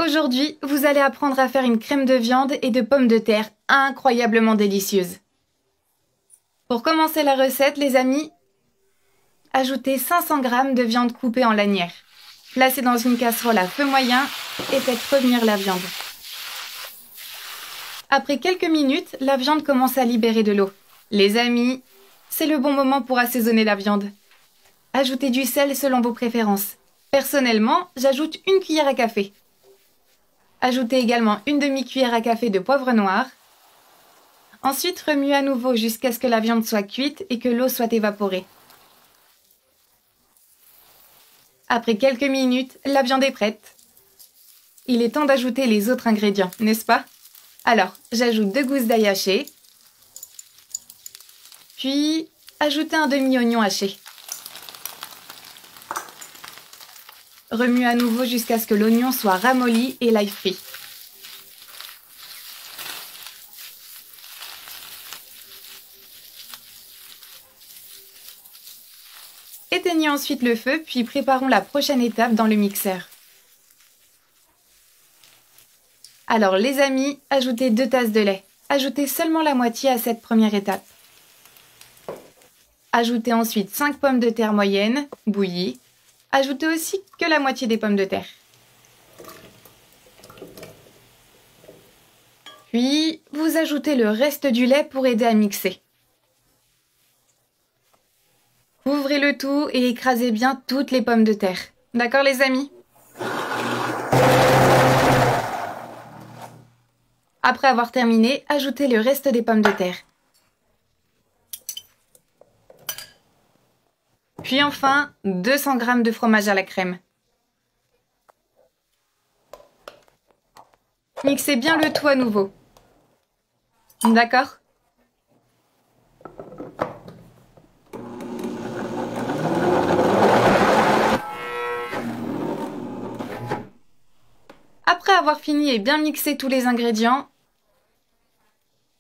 Aujourd'hui, vous allez apprendre à faire une crème de viande et de pommes de terre incroyablement délicieuse. Pour commencer la recette, les amis, ajoutez 500 g de viande coupée en lanières. Placez dans une casserole à feu moyen et faites revenir la viande. Après quelques minutes, la viande commence à libérer de l'eau. Les amis, c'est le bon moment pour assaisonner la viande. Ajoutez du sel selon vos préférences. Personnellement, j'ajoute une cuillère à café. Ajoutez également une demi-cuillère à café de poivre noir. Ensuite, remuez à nouveau jusqu'à ce que la viande soit cuite et que l'eau soit évaporée. Après quelques minutes, la viande est prête. Il est temps d'ajouter les autres ingrédients, n'est-ce pas? Alors, j'ajoute 2 gousses d'ail haché. Puis, ajoutez un demi-oignon haché. Remuez à nouveau jusqu'à ce que l'oignon soit ramolli et l'ail frit. Éteignez ensuite le feu, puis préparons la prochaine étape dans le mixeur. Alors les amis, ajoutez 2 tasses de lait. Ajoutez seulement la moitié à cette première étape. Ajoutez ensuite 5 pommes de terre moyennes, bouillies. Ajoutez aussi que la moitié des pommes de terre. Puis, vous ajoutez le reste du lait pour aider à mixer. Ouvrez le tout et écrasez bien toutes les pommes de terre. D'accord les amis? Après avoir terminé, ajoutez le reste des pommes de terre. Puis enfin, 200 g de fromage à la crème. Mixez bien le tout à nouveau. D'accord? Après avoir fini et bien mixé tous les ingrédients,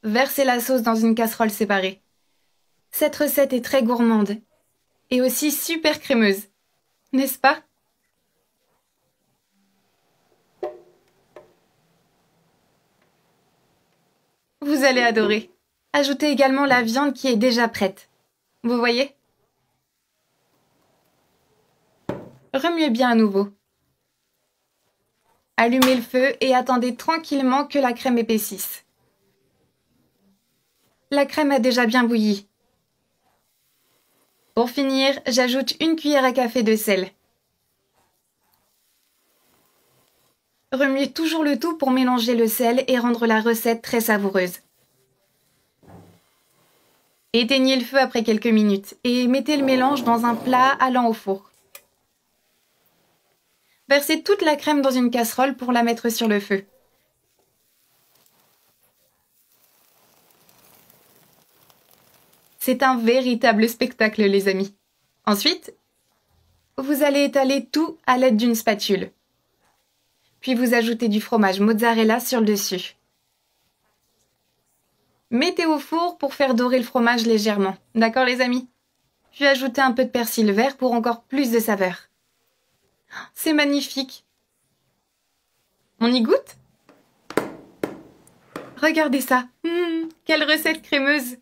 versez la sauce dans une casserole séparée. Cette recette est très gourmande et aussi super crémeuse, n'est-ce pas? Vous allez adorer. Ajoutez également la viande qui est déjà prête. Vous voyez? Remuez bien à nouveau. Allumez le feu et attendez tranquillement que la crème épaississe. La crème a déjà bien bouilli. Pour finir, j'ajoute une cuillère à café de sel. Remuez toujours le tout pour mélanger le sel et rendre la recette très savoureuse. Éteignez le feu après quelques minutes et mettez le mélange dans un plat allant au four. Versez toute la crème dans une casserole pour la mettre sur le feu. C'est un véritable spectacle, les amis. Ensuite, vous allez étaler tout à l'aide d'une spatule. Puis vous ajoutez du fromage mozzarella sur le dessus. Mettez au four pour faire dorer le fromage légèrement. D'accord, les amis? Puis ajoutez un peu de persil vert pour encore plus de saveur. C'est magnifique. On y goûte? Regardez ça. Quelle recette crémeuse!